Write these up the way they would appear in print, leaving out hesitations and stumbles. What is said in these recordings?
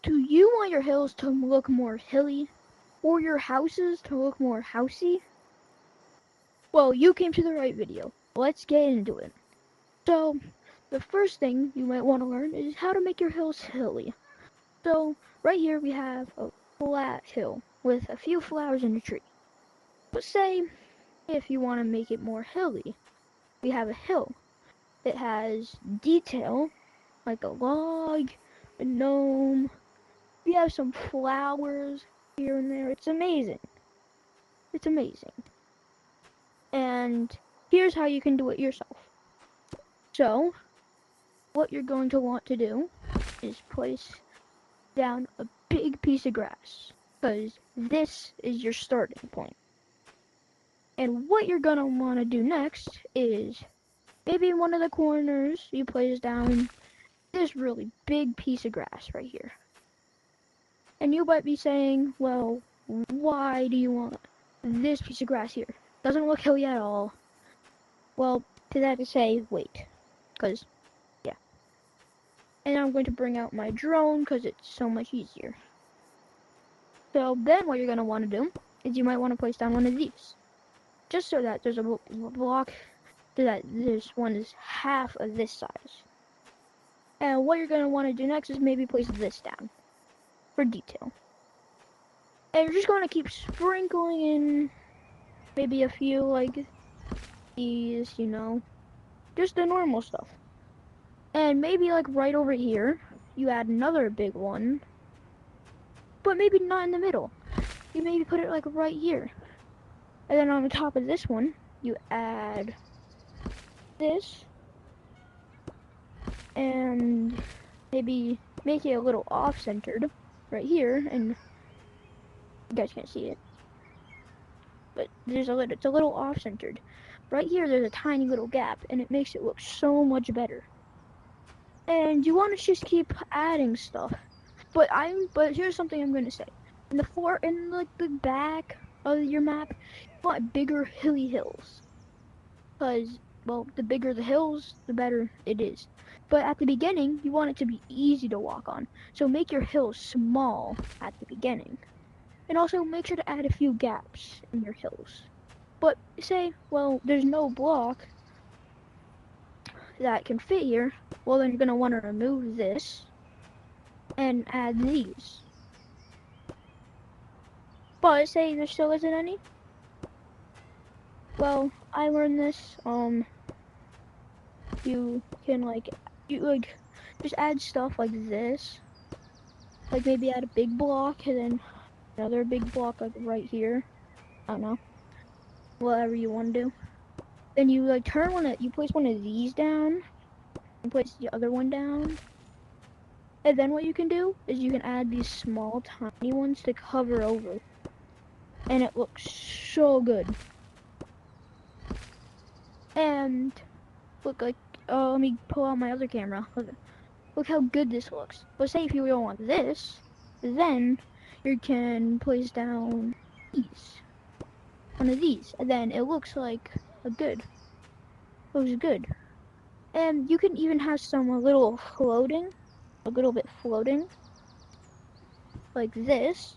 Do you want your hills to look more hilly, or your houses to look more housey? Well, you came to the right video. Let's get into it. So, the first thing you might want to learn is how to make your hills hilly. So, right here we have a flat hill with a few flowers in the tree. But say, if you want to make it more hilly, we have a hill that has detail, like a log, a gnome. We have some flowers here and there. It's amazing. It's amazing. And here's how you can do it yourself. So, what you're going to want to do is place down a big piece of grass, because this is your starting point. And what you're going to want to do next is maybe in one of the corners you place down this really big piece of grass right here. And you might be saying, well, why do you want this piece of grass here? Doesn't look hilly at all. Well, to that to say, wait, because, yeah. And I'm going to bring out my drone because it's so much easier. So then what you're going to want to do is you might want to place down one of these. Just so that there's a block, so that this one is half of this size. And what you're going to want to do next is maybe place this down for detail. And you're just going to keep sprinkling in maybe a few like these, you know, just the normal stuff. And maybe like right over here, you add another big one, but maybe not in the middle. You maybe put it like right here. And then on the top of this one, you add this, and maybe make it a little off-centered right here, and you guys can't see it, but it's a little off-centered. Right here, there's a tiny little gap, and it makes it look so much better. And you want to just keep adding stuff. But here's something I'm going to say. In like the back of your map, you want bigger hilly hills. Because, well, the bigger the hills, the better it is. But at the beginning, you want it to be easy to walk on. So make your hills small at the beginning. And also make sure to add a few gaps in your hills. But say, well, there's no block that can fit here. Well, then you're going to want to remove this and add these. But say there still isn't any. Well, I learned this. You can just add stuff like this. Like maybe add a big block and then another big block like right here. I don't know. Whatever you want to do. Then you you place one of these down and place the other one down. And then what you can do is you can add these small tiny ones to cover over. And it looks so good. And look, like, let me pull out my other camera. Look how good this looks. But say if you don't want this, then you can place down one of these, and then it looks like it looks good. And you can even have some a little bit floating, like this.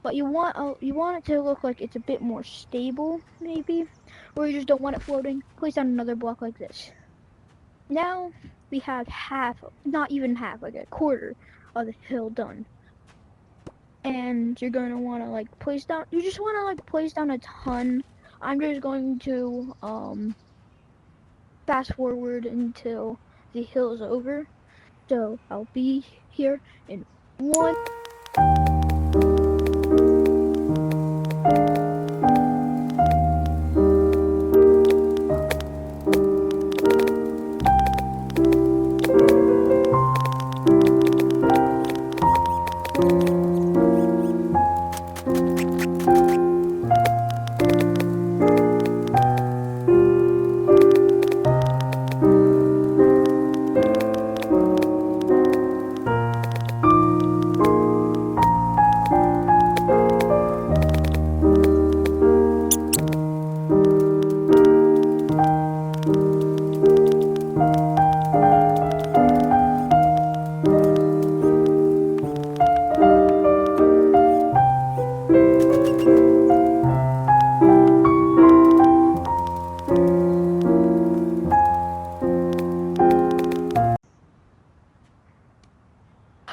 But you want it to look like it's a bit more stable, maybe, or you just don't want it floating. Place down another block like this. Now we have not even half, like a quarter of the hill done. And you're going to want to place down. You just want to place down a ton. I'm just going to fast forward until the hill is over. So I'll be here in 1.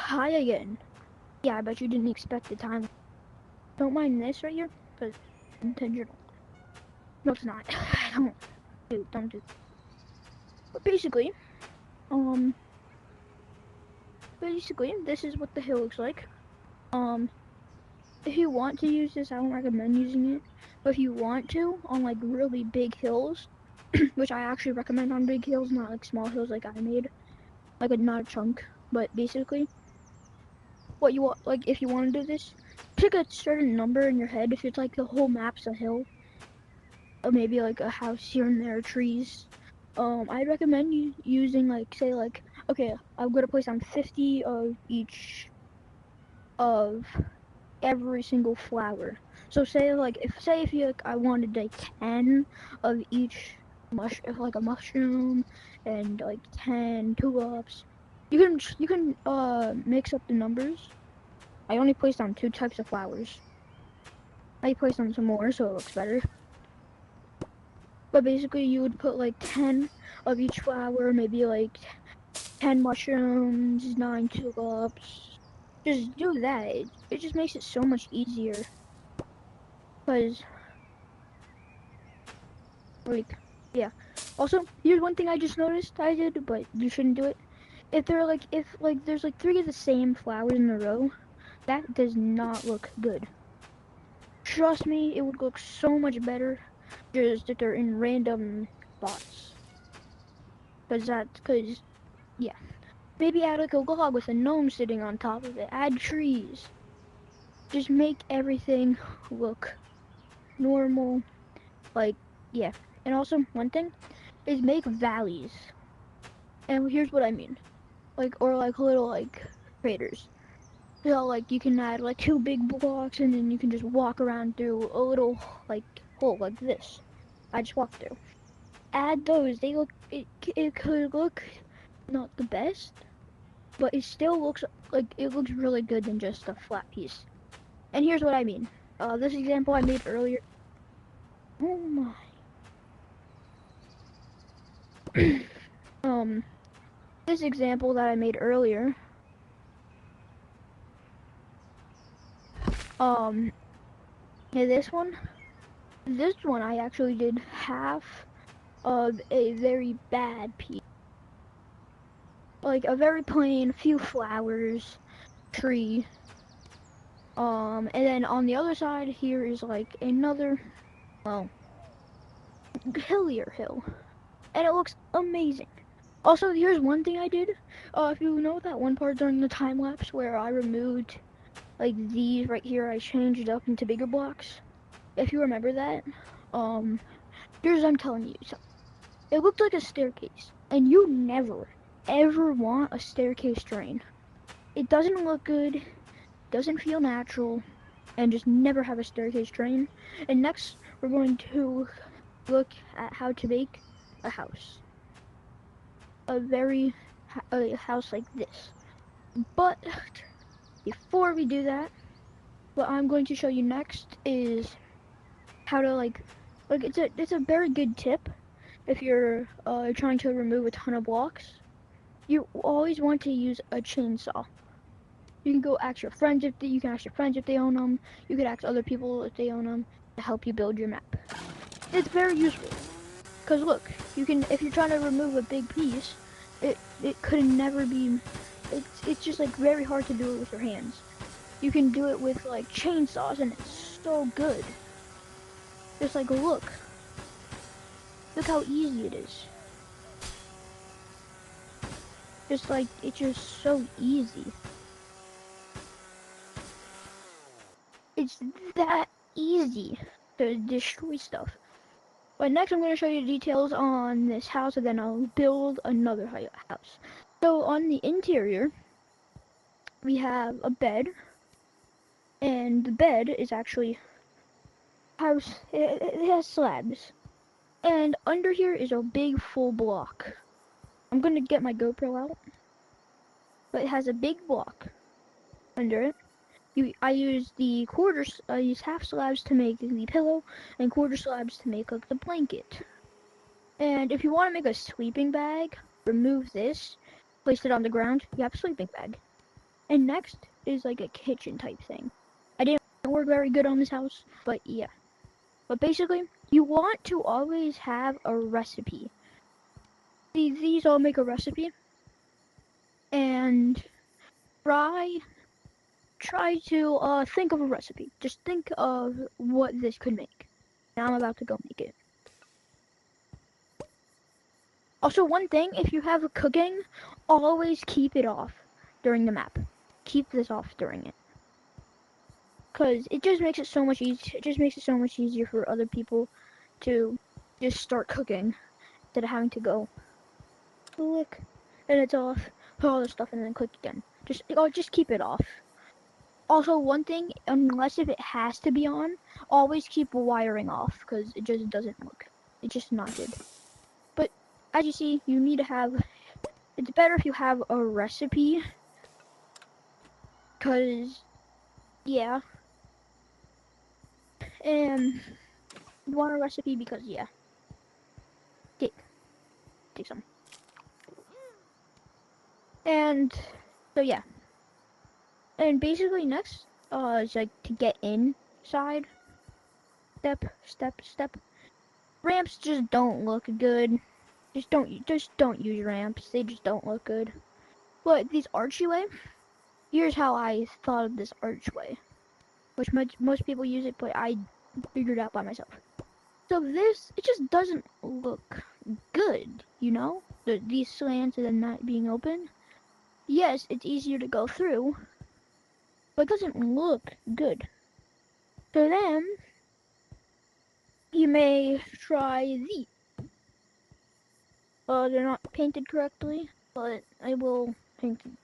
Hi again. Yeah, I bet you didn't expect the time. Don't mind this right here, because it's intentional. No, it's not. Don't do. But um, basically, this is what the hill looks like. Um, if you want to use this, I don't recommend using it. But if you want to, on like really big hills, which I actually recommend on big hills, not like small hills like I made, like not a chunk. But basically, what you want, like if you want to do this, pick a certain number in your head. If it's like the whole map's a hill, or maybe like a house here and there, trees. I'd recommend you using like say like okay, I'm gonna place down 50 of each of every single flower. So say if you like, I wanted like 10 of each if like a mushroom and like 10 tulips. You can mix up the numbers. I only placed down two types of flowers. I placed on some more so it looks better. But basically you would put like 10 of each flower, maybe like 10 mushrooms, 9 tulips. Just do that. It just makes it so much easier. Because, like, yeah. Also, here's one thing I just noticed I did, but you shouldn't do it. If there's like three of the same flowers in a row, that does not look good. Trust me, it would look so much better just if they're in random spots. Cause, yeah. Maybe add like a log with a gnome sitting on top of it. Add trees. Just make everything look normal. Like, yeah. And also, one thing is make valleys. And here's what I mean. Or like little, like, craters. So, like, you can add, like, two big blocks and then you can just walk around through a little, like, hole like this. I just walked through. Add those. It could look not the best, but it still looks like it looks really good than just a flat piece. And here's what I mean. This example I made earlier. Oh my. um, this example that I made earlier. Um, yeah, this one I actually did half of a very bad piece, like a very plain, few flowers, tree. And then on the other side here is like another, well, hillier hill, and it looks amazing. Also, here's one thing I did. If you know that one part during the time lapse where I removed like these right here, I changed it up into bigger blocks. If you remember that, um, here's what I'm telling you. So, it looked like a staircase, and you never, ever want a staircase drain. It doesn't look good, doesn't feel natural, and just never have a staircase drain. And next, we're going to look at how to make a house. A house like this. But before we do that, what I'm going to show you next is how to like it's a very good tip if you're trying to remove a ton of blocks. You always want to use a chainsaw. You can go ask your friends you can ask your friends if they own them. You could ask other people if they own them to help you build your map. It's very useful. Cause look, you can if you're trying to remove a big piece, it could never be. It's just like very hard to do it with your hands. You can do it with like chainsaws, and it's so good. Just like look how easy it is. Just like it's just so easy. It's that easy to destroy stuff. But next I'm going to show you details on this house and then I'll build another house. So on the interior, we have a bed. And the bed is actually it has slabs. And under here is a big full block. I'm going to get my GoPro out. But it has a big block under it. I use half slabs to make the pillow and quarter slabs to make like the blanket. And if you want to make a sleeping bag, remove this, place it on the ground, you have a sleeping bag. And next is like a kitchen type thing. I didn't work very good on this house, but yeah. But basically, you want to always have a recipe. These all make a recipe, and try try to think of a recipe. Just think of what this could make. Now I'm about to go make it. Also, one thing, if you have a cooking, always keep it off during the map. Keep this off during it. Because it just makes it so much easier. It just makes it so much easier for other people to just start cooking instead of having to go click and it's off, put all the stuff and then click again. Just keep it off. Also, one thing, unless if it has to be on, always keep wiring off because it just doesn't look. It's just not good. But as you see, you need to have. It's better if you have a recipe, cause yeah, and you want a recipe because yeah, take some. And so yeah, and basically next, is like to get inside. Step. Ramps just don't look good. Just don't use ramps. They just don't look good. But these archway, here's how I thought of this archway, which most people use it, but I figured out by myself. So this, it just doesn't look good, you know? These slants and then not being open. Yes, it's easier to go through, but it doesn't look good. So then, you may try these. They're not painted correctly, but I will paint them.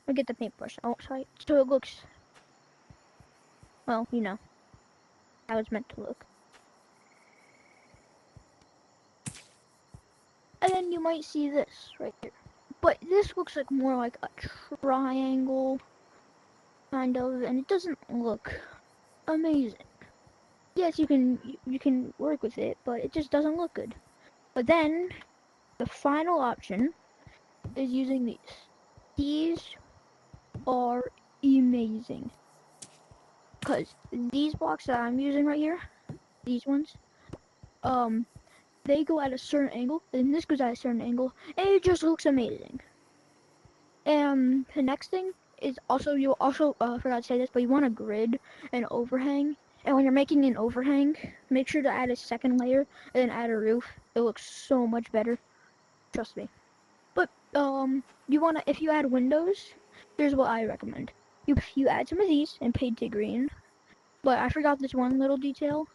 I'll get the paintbrush outside so it looks, well, you know, how it's meant to look. And then you might see this right here. But this looks like more like a triangle, kind of, and it doesn't look amazing. Yes, you can work with it, but it just doesn't look good. But then the final option is using these. These are amazing. Cause these blocks that I'm using right here, these ones, um, they go at a certain angle, and this goes at a certain angle, and it just looks amazing. And the next thing is also, you also forgot to say this, but you want to grid an overhang. And when you're making an overhang, make sure to add a second layer and then add a roof. It looks so much better. Trust me. But you wanna, if you add windows, here's what I recommend. You add some of these and paint it green. But I forgot this one little detail.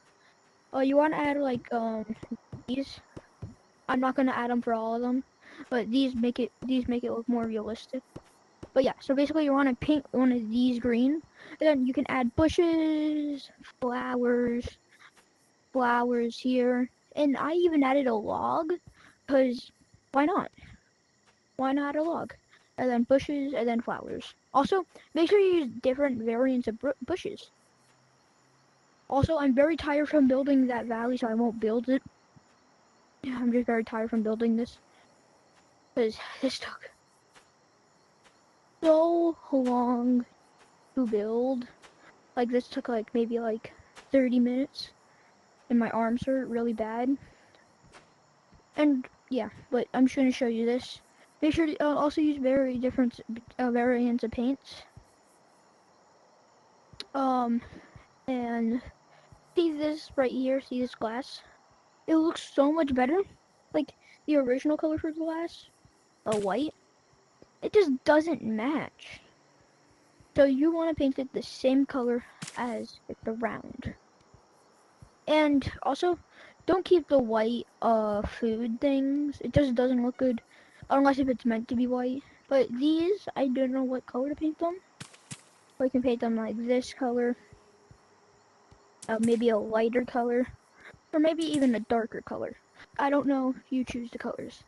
You wanna add like these. I'm not gonna add them for all of them, but these make it look more realistic. But yeah, so basically you want to paint one of these green, and then you can add bushes, flowers here, and I even added a log, because why not? Why not add a log? And then bushes, and then flowers. Also, make sure you use different variants of bushes. Also, I'm very tired from building that valley, so I won't build it. I'm just very tired from building this, because this took so long to build. Like, this took like maybe like 30 minutes. And my arms hurt really bad. And yeah, but I'm just going to show you this. Make sure to also use very different variants of paints. And see this right here, see this glass? It looks so much better. Like the original color for the glass, the white, it just doesn't match. So you want to paint it the same color as the round. And also, don't keep the white food things. It just doesn't look good unless if it's meant to be white. But these, I don't know what color to paint them. Or you can paint them like this color, maybe a lighter color, or maybe even a darker color. I don't know. You choose the colors.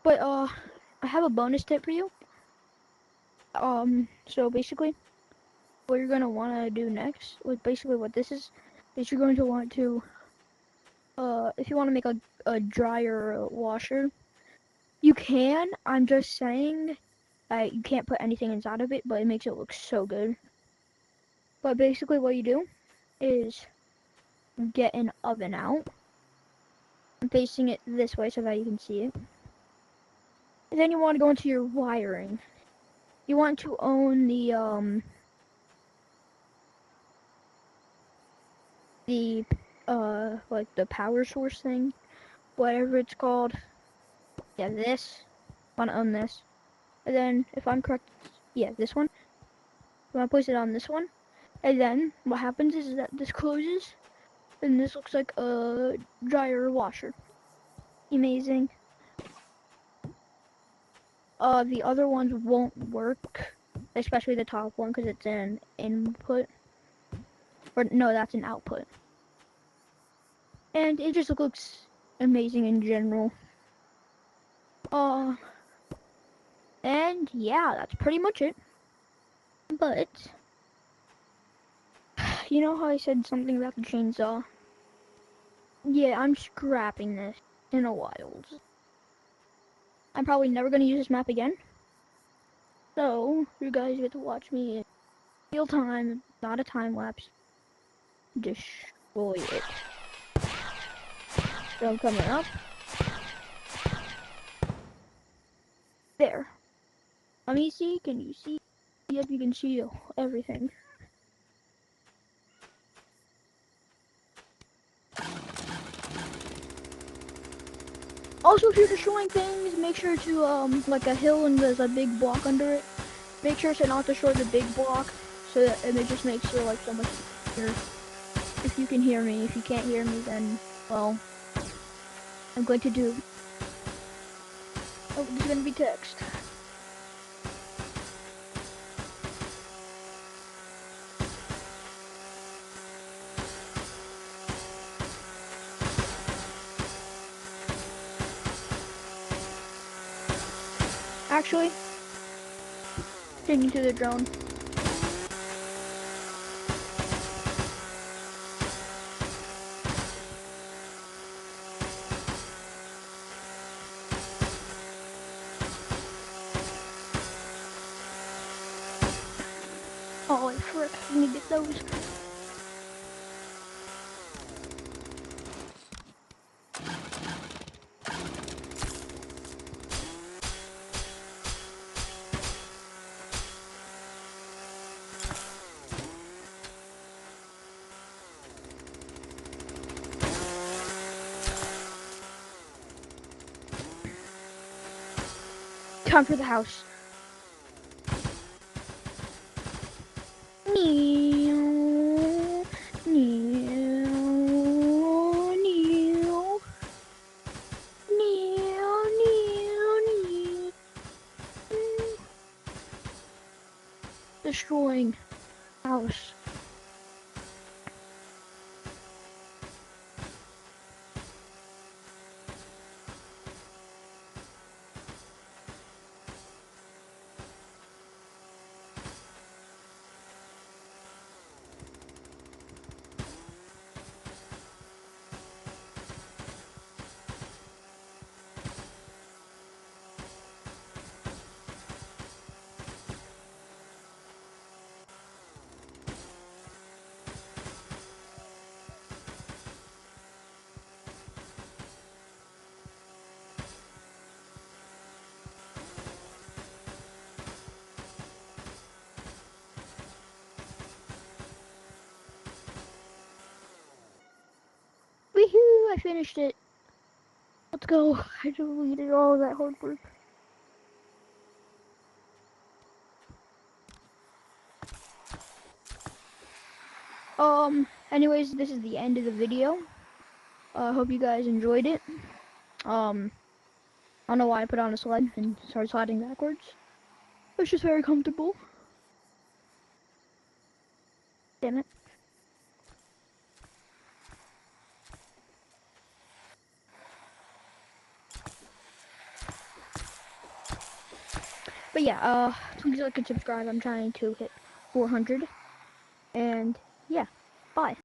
But I have a bonus tip for you. So basically, what you're gonna want to do next, with basically what this is you're going to want to, if you want to make a dryer or a washer, you can. I'm just saying, You can't put anything inside of it, but it makes it look so good. But basically what you do is get an oven out. I'm facing it this way so that you can see it. And then you want to go into your wiring. You want to own like the power source thing, whatever it's called. Yeah, this. Want to own this. And then, if I'm correct, yeah, this one. You want to place it on this one. And then, what happens is that this closes, and this looks like a dryer or washer. Amazing. The other ones won't work, especially the top one, because it's an input. Or, no, that's an output. And it just looks amazing in general. And yeah, that's pretty much it. But, you know how I said something about the chainsaw? Yeah, I'm scrapping this in a while. I'm probably never going to use this map again. So, you guys get to watch me in real time, not a time lapse, destroy it. So I'm coming up. There. Let me see, can you see? Yep, you can see everything. Also, if you're destroying things, make sure to, like a hill and there's a big block under it, make sure to not destroy the big block, so that it just makes your life so much easier. If you can hear me. If you can't hear me, then, well, I'm going to do... Oh, there's going to be text. Actually, taking to the drone. Oh, frick, let me get those. Time for the house. Neow, neow, neow, neow, neow, neow. Destroying house. Woohoo! I finished it. Let's go. I deleted all of that hard work. Anyways, this is the end of the video. Hope you guys enjoyed it. I don't know why I put on a sled and started sliding backwards. It's just very comfortable. Damn it. But yeah, please like and subscribe. I'm trying to hit 400. And yeah, bye.